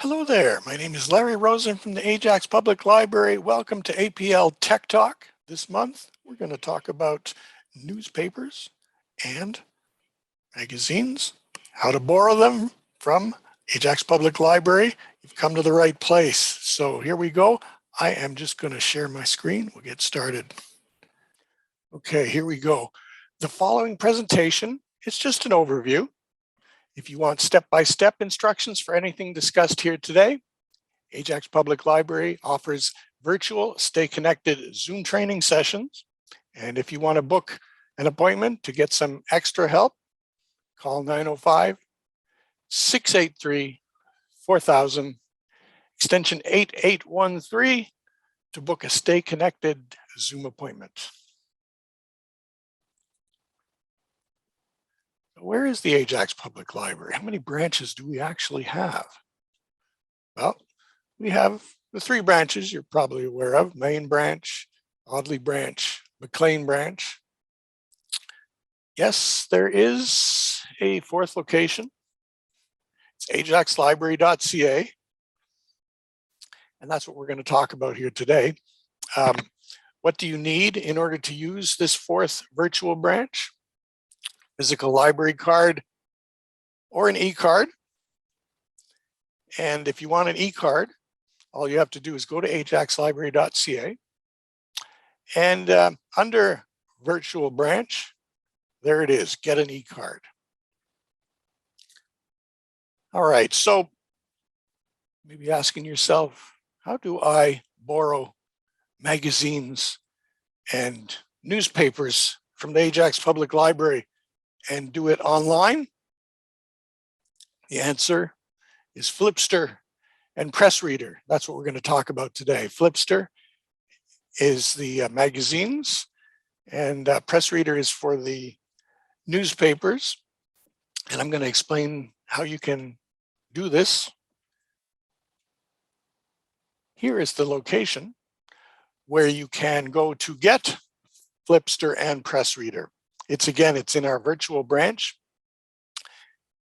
Hello there, my name is Larry Rosen from the Ajax Public Library. Welcome to APL Tech Talk. This month, we're going to talk about newspapers and magazines, how to borrow them from Ajax Public Library. You've come to the right place. So here we go. I am just going to share my screen. We'll get started. Okay, here we go. The following presentation is just an overview. If you want step-by-step instructions for anything discussed here today, Ajax Public Library offers virtual Stay Connected Zoom training sessions. And if you want to book an appointment to get some extra help, call 905-683-4000, extension 8813 to book a Stay Connected Zoom appointment. Where is the Ajax Public Library? How many branches do we actually have? Well, we have the three branches you're probably aware of: Main Branch, Audley Branch, McLean Branch. Yes, there is a fourth location. It's ajaxlibrary.ca. And that's what we're going to talk about here today. What do you need in order to use this fourth virtual branch? Physical library card or an e-card. And if you want an e-card, all you have to do is go to ajaxlibrary.ca and under virtual branch, there it is, get an e-card. All right, so maybe asking yourself, how do I borrow magazines and newspapers from the Ajax Public Library and do it online? The answer is Flipster and PressReader. That's what we're going to talk about today. Flipster is the magazines, and PressReader is for the newspapers. And I'm going to explain how you can do this. Here is the location where you can go to get Flipster and PressReader. It's in our virtual branch,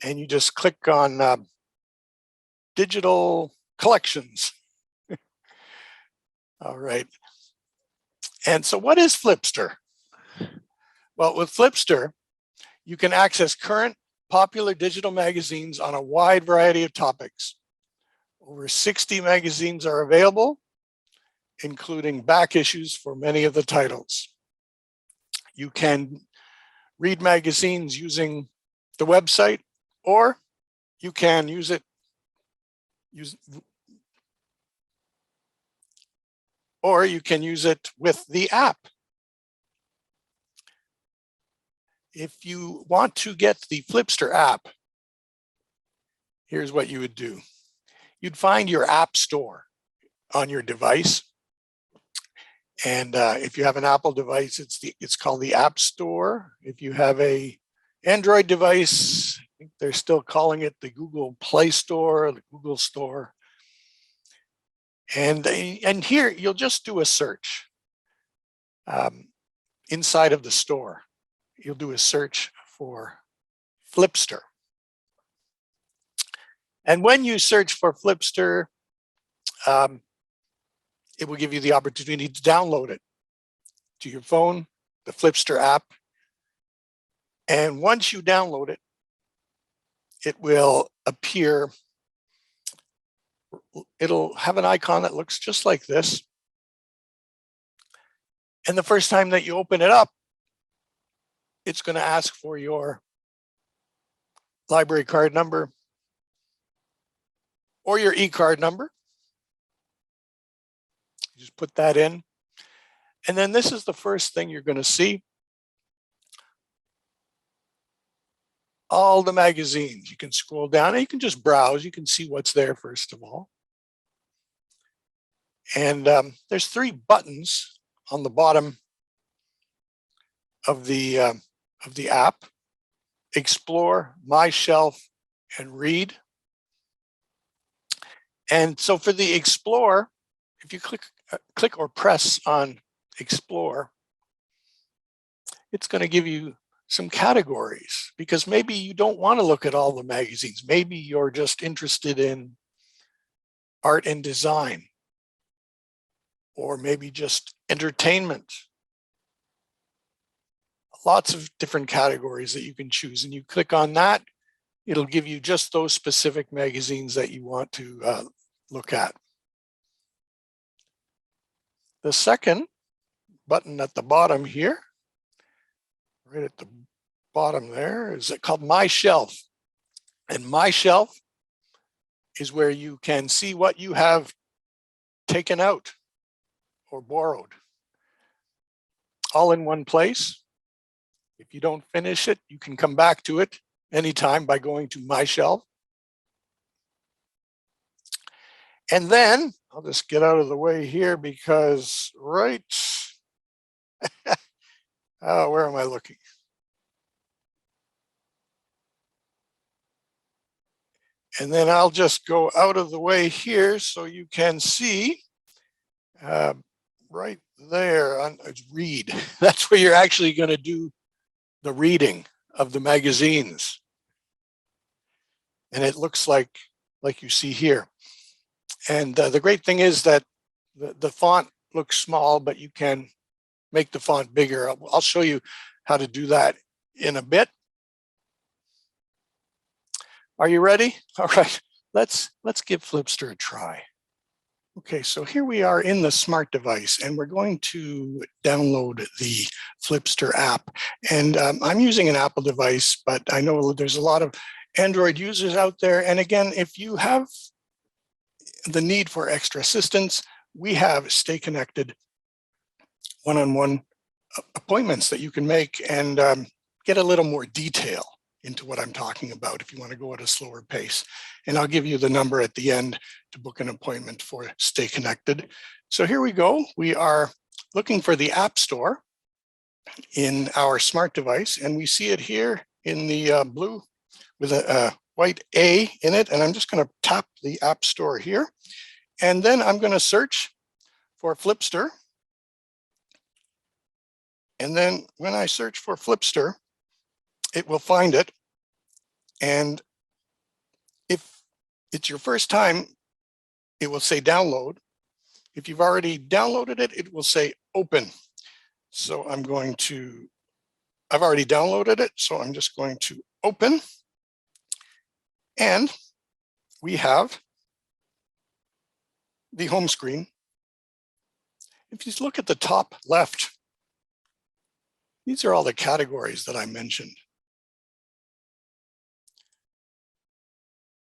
and you just click on digital collections. All right. And so what is Flipster? Well, with Flipster, you can access current popular digital magazines on a wide variety of topics. Over 60 magazines are available, including back issues for many of the titles. You can read magazines using the website, or you can use the with the app. If you want to get the Flipster app, here's what you would do. You'd find your app store on your device. And if you have an Apple device, it's called the App Store. If you have a Android device, I think they're still calling it the Google Play Store, or the Google Store. And here you'll just do a search inside of the store. You'll do a search for Flipster. And when you search for Flipster, it will give you the opportunity to download it to your phone, the Flipster app. And once you download it, it will appear, it'll have an icon that looks just like this. And the first time that you open it up, it's going to ask for your library card number or your e-card number. Just put that in. And then this is the first thing you're going to see. All the magazines. You can scroll down and you can just browse. You can see what's there first of all. And there's three buttons on the bottom of the app: Explore, My Shelf, and Read. And so for the Explore, if you click or press on Explore, it's going to give you some categories, because maybe you don't want to look at all the magazines. Maybe you're just interested in art and design, or maybe just entertainment. Lots of different categories that you can choose, and you click on that, it'll give you just those specific magazines that you want to look at. The second button at the bottom here, right at the bottom there, is called My Shelf. And My Shelf is where you can see what you have taken out or borrowed, all in one place. If you don't finish it, you can come back to it anytime by going to My Shelf. And then I'll just get out of the way here because where am I looking? And then I'll just go out of the way here so you can see right there on read. That's where you're actually going to do the reading of the magazines. And it looks like you see here. And the great thing is that the font looks small, but you can make the font bigger. I'll show you how to do that in a bit. Are you ready? All right, let's give Flipster a try. Okay, so here we are in the smart device, and we're going to download the Flipster app. And I'm using an Apple device, but I know there's a lot of Android users out there. And again, if you have the need for extra assistance, we have Stay Connected one-on-one appointments that you can make and get a little more detail into what I'm talking about if you want to go at a slower pace. And I'll give you the number at the end to book an appointment for Stay Connected. So here we go. We are looking for the App Store in our smart device, and we see it here in the blue with a white A in it. And I'm just going to tap the App Store here. And then I'm going to search for Flipster. And then when I search for Flipster, it will find it. And if it's your first time, it will say download. If you've already downloaded it, it will say open. So I've already downloaded it. So I'm just going to open. And we have the home screen. If you look at the top left, these are all the categories that I mentioned.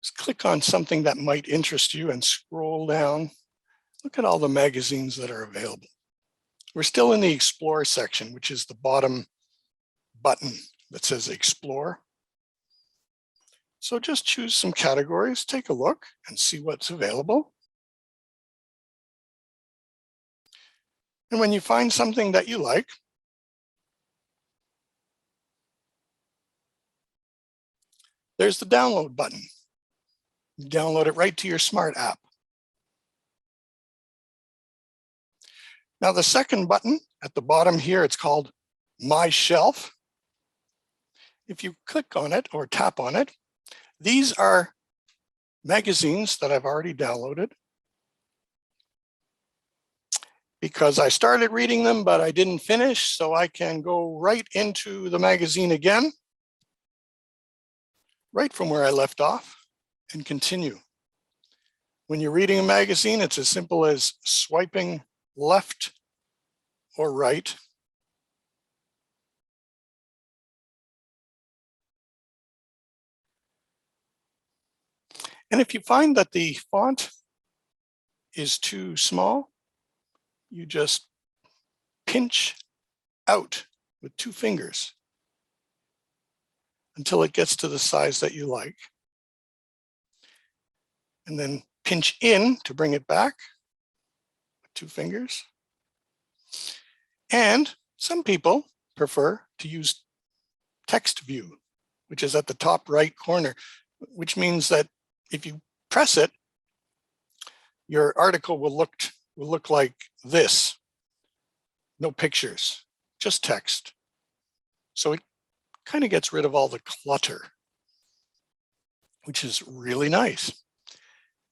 Just click on something that might interest you and scroll down. Look at all the magazines that are available. We're still in the Explore section, which is the bottom button that says Explore. So just choose some categories, take a look and see what's available. And when you find something that you like, there's the download button. You download it right to your smart app. Now the second button at the bottom here, it's called My Shelf. If you click on it or tap on it, these are magazines that I've already downloaded because I started reading them, but I didn't finish. So I can go right into the magazine again, right from where I left off, and continue. When you're reading a magazine, it's as simple as swiping left or right. And if you find that the font is too small, you just pinch out with 2 fingers until it gets to the size that you like. And then pinch in to bring it back with 2 fingers. And some people prefer to use text view, which is at the top right corner, which means that if you press it, your article will look like this. No pictures, just text. So it kind of gets rid of all the clutter, which is really nice.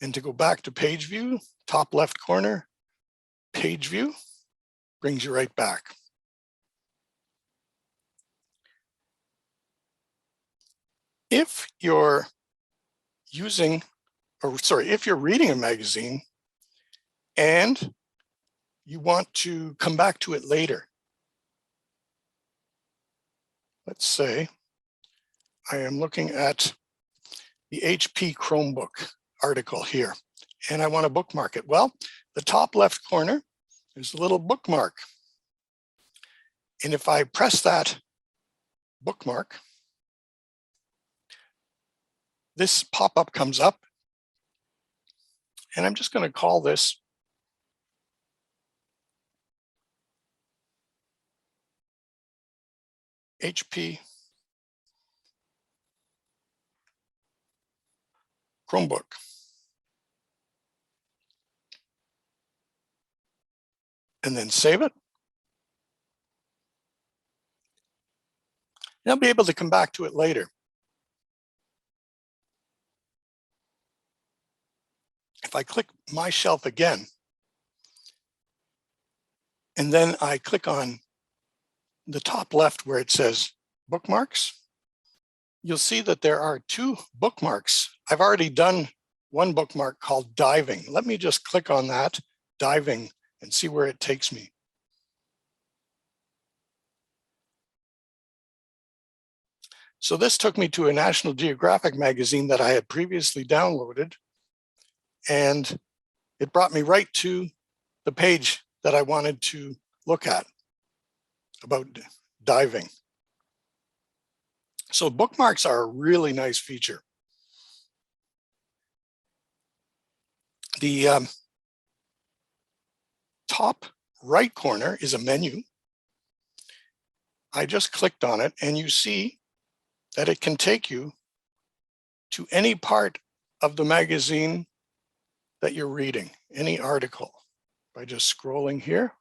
And to go back to page view, top left corner, page view, brings you right back. If you're if you're reading a magazine and you want to come back to it later, let's say I am looking at the HP Chromebook article here, and I want to bookmark it. Well, the top left corner, there's a little bookmark. And if I press that bookmark, this pop-up comes up, and I'm just going to call this HP Chromebook. And then save it. And I'll be able to come back to it later. If I click My Shelf again, and then I click on the top left where it says Bookmarks, you'll see that there are two bookmarks. I've already done one bookmark called Diving. Let me just click on that, Diving, and see where it takes me. So this took me to a National Geographic magazine that I had previously downloaded, and it brought me right to the page that I wanted to look at about diving. So bookmarks are a really nice feature. The top right corner is a menu. I just clicked on it, and you see that it can take you to any part of the magazine that you're reading, any article, by just scrolling here.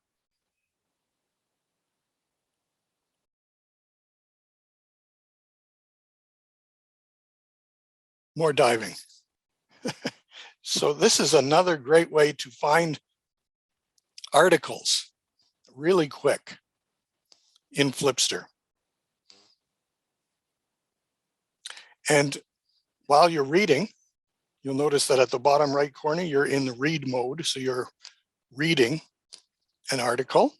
More diving. So this is another great way to find articles really quick in Flipster. And while you're reading, you'll notice that at the bottom right corner, you're in the read mode. So you're reading an article.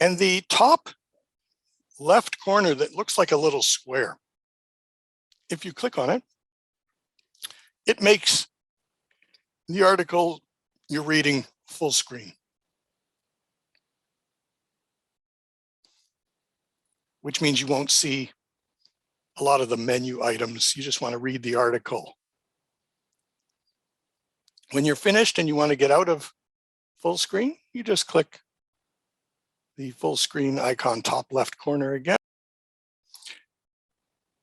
And the top left corner that looks like a little square, if you click on it, it makes the article you're reading full screen, which means you won't see a lot of the menu items. You just want to read the article. When you're finished and you want to get out of full screen, you just click the full screen icon top left corner again,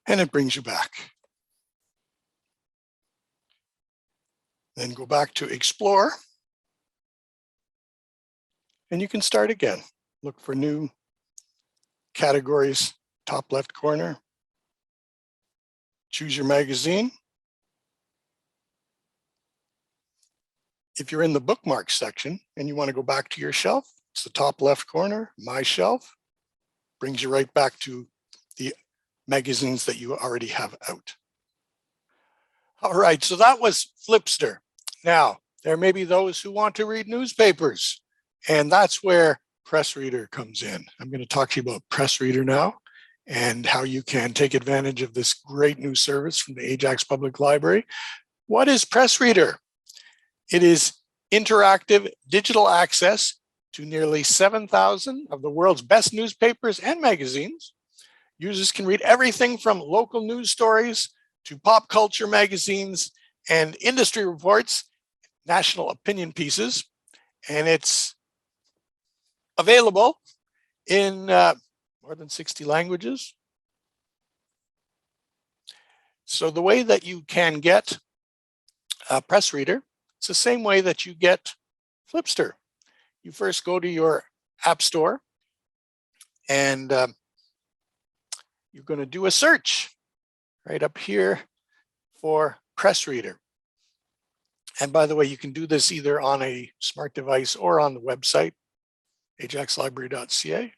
and it brings you back. Then go back to Explore, and you can start again. Look for new categories, top left corner. Choose your magazine. If you're in the bookmarks section and you want to go back to your shelf, it's the top left corner, My Shelf, brings you right back to the magazines that you already have out. All right, so that was Flipster. Now, there may be those who want to read newspapers, and that's where PressReader comes in. I'm going to talk to you about PressReader now and how you can take advantage of this great new service from the Ajax Public Library. What is PressReader? It is interactive digital access to nearly 7,000 of the world's best newspapers and magazines. Users can read everything from local news stories to pop culture magazines and industry reports, national opinion pieces, and it's available in more than 60 languages. So the way that you can get PressReader, it's the same way that you get Flipster. You first go to your app store, and you're going to do a search. right up here for PressReader. And by the way, you can do this either on a smart device or on the website, ajaxlibrary.ca.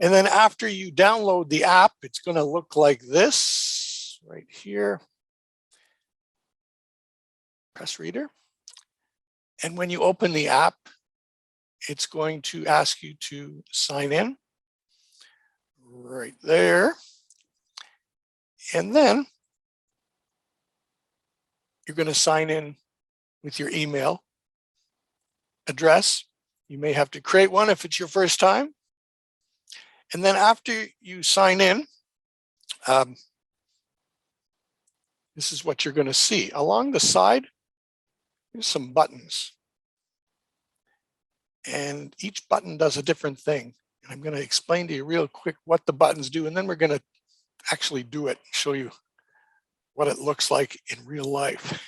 And then after you download the app, it's going to look like this right here, PressReader. And when you open the app, it's going to ask you to sign in right there. And then you're going to sign in with your email address. You may have to create one if it's your first time. And then after you sign in, this is what you're going to see. Along the side, there's some buttons. And each button does a different thing. And I'm going to explain to you real quick what the buttons do, and then we're going to actually do it, show you what it looks like in real life.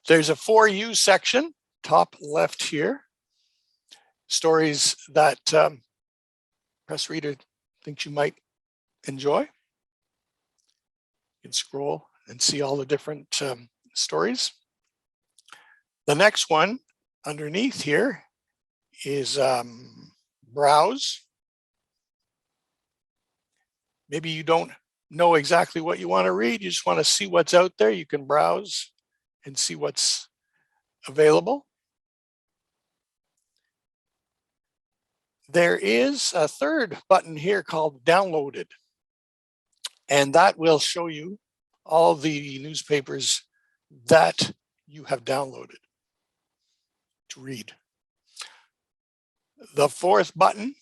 There's a For You section, top left here. Stories that PressReader thinks you might enjoy. You can scroll and see all the different stories. The next one underneath here is Browse. Maybe you don't know exactly what you want to read. You just want to see what's out there. You can browse and see what's available. There is a third button here called Downloaded, and that will show you all the newspapers that you have downloaded to read. The fourth button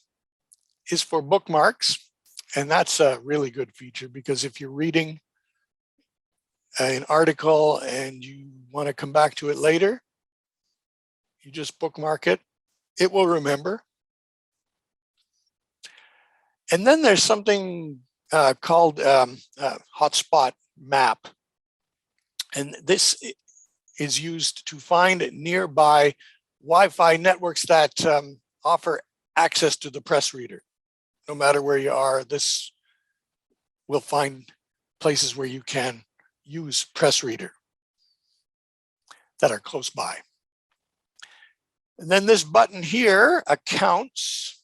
is for Bookmarks, and that's a really good feature because if you're reading an article and you want to come back to it later, you just bookmark it. It will remember. And then there's something called Hotspot Map. And this is used to find nearby Wi-Fi networks that offer access to the PressReader. No matter where you are, this will find places where you can use PressReader that are close by. And then this button here, Accounts,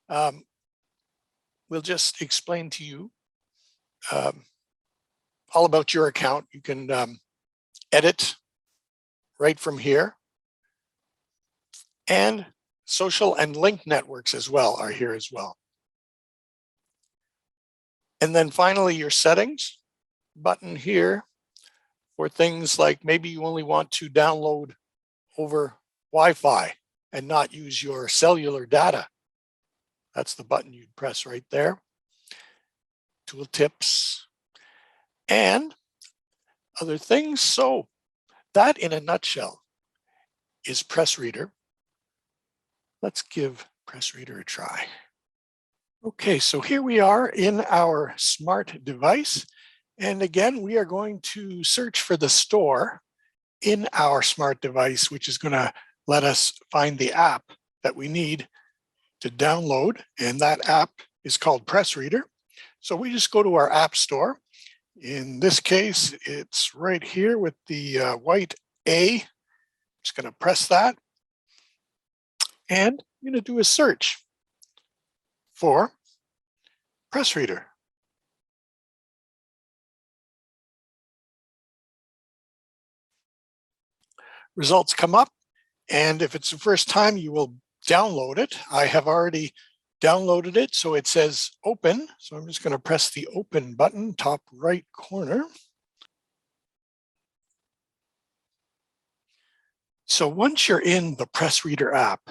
we'll just explain to you all about your account. You can edit right from here. And social and link networks as well are here as well. And then finally, your settings button here for things like maybe you only want to download over Wi-Fi and not use your cellular data. That's the button you'd press right there. Tooltips and other things. So that in a nutshell is PressReader. Let's give PressReader a try. Okay, so here we are in our smart device. And again, we are going to search for the store in our smart device, which is going to let us find the app that we need to download. And that app is called PressReader. So we just go to our app store. In this case, it's right here with the white A. Just going to press that. And I'm going to do a search for PressReader. Results come up, and if it's the first time, you will download it. I have already downloaded it, so it says open. So I'm just going to press the open button, top right corner. So once you're in the PressReader app,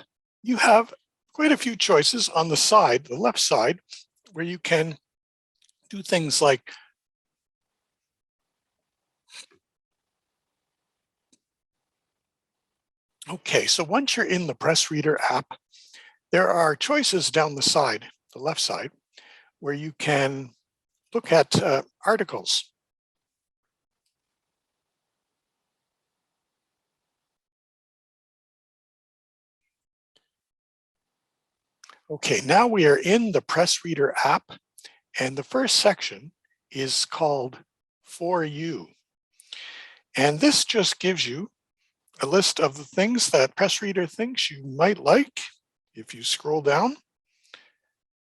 you have quite a few choices on the side, the left side, where you can do things like okay, so once you're in the PressReader app, there are choices down the side, the left side, where you can look at articles. Okay, now we are in the PressReader app, and the first section is called For You. And this just gives you a list of the things that PressReader thinks you might like. If you scroll down,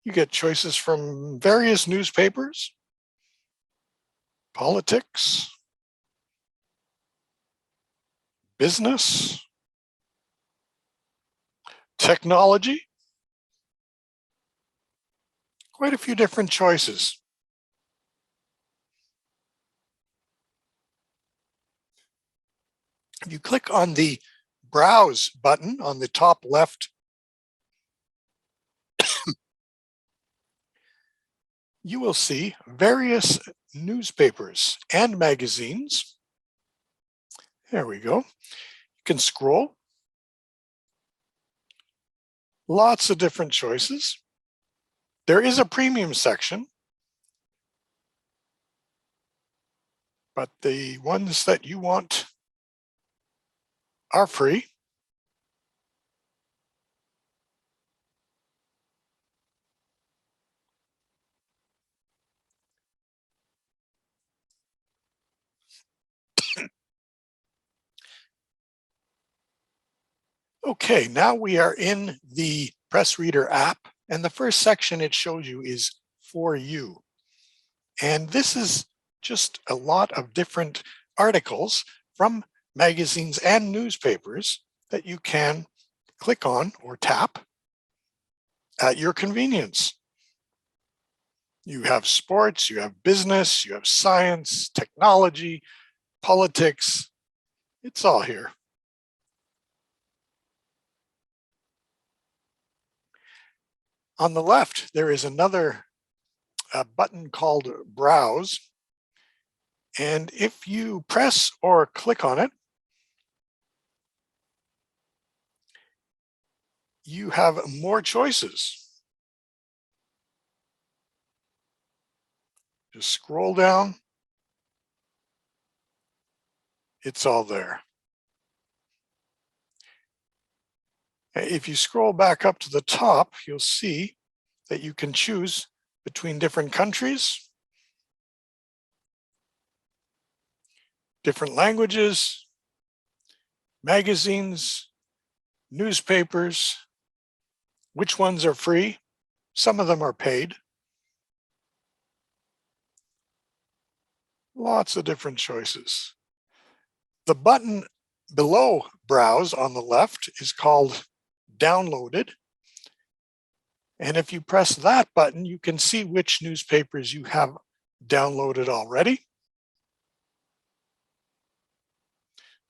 you get choices from various newspapers, politics, business, technology, quite a few different choices. If you click on the Browse button on the top left, you will see various newspapers and magazines. There we go. You can scroll. Lots of different choices. There is a premium section, but the ones that you want are free. Okay, now we are in the PressReader app, and the first section it shows you is For You. And this is just a lot of different articles from magazines and newspapers that you can click on or tap at your convenience. You have sports, you have business, you have science, technology, politics. It's all here. On the left, there is another button called Browse. And if you press or click on it, you have more choices. Just scroll down. It's all there. If you scroll back up to the top, you'll see that you can choose between different countries, different languages, magazines, newspapers, which ones are free. Some of them are paid. Lots of different choices. The button below Browse on the left is called Downloaded. And if you press that button, you can see which newspapers you have downloaded already.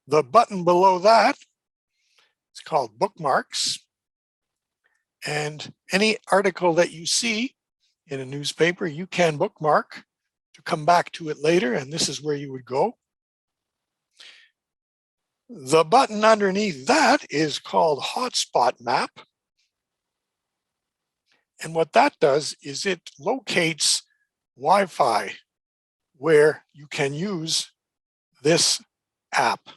The button below that is called Bookmarks. And any article that you see in a newspaper, you can bookmark to come back to it later, and this is where you would go. The button underneath that is called Hotspot Map. And what that does is it locates Wi-Fi where you can use this app.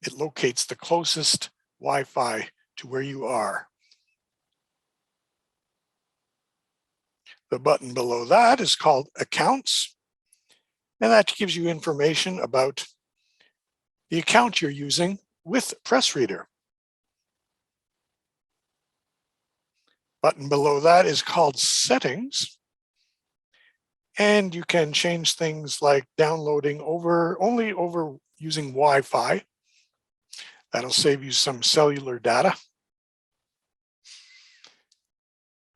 It locates the closest Wi-Fi to where you are. The button below that is called Accounts, and that gives you information about the account you're using with PressReader. Button below that is called Settings, and you can change things like downloading only over using Wi-Fi. That'll save you some cellular data.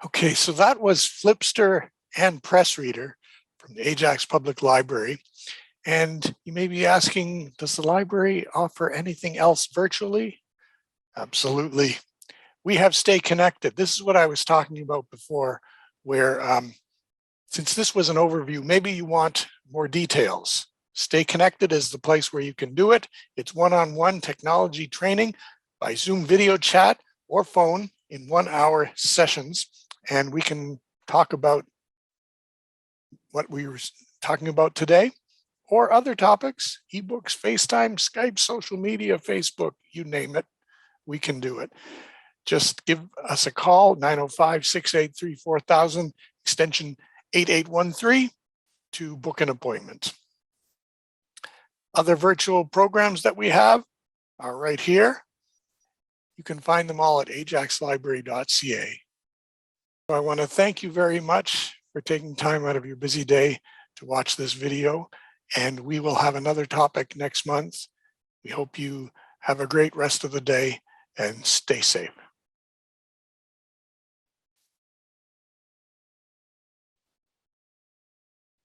Okay, so that was Flipster and PressReader from the Ajax Public Library. And you may be asking, does the library offer anything else virtually? Absolutely. We have Stay Connected. This is what I was talking about before, where since this was an overview, maybe you want more details. Stay Connected is the place where you can do it. It's one-on-one technology training by Zoom video chat or phone in 1-hour sessions. And we can talk about what we were talking about today or other topics, ebooks, FaceTime, Skype, social media, Facebook, you name it, we can do it. Just give us a call, 905-683-4000, extension 8813 to book an appointment. Other virtual programs that we have are right here. You can find them all at ajaxlibrary.ca. So I want to thank you very much for taking time out of your busy day to watch this video, and we will have another topic next month. We hope you have a great rest of the day and stay safe.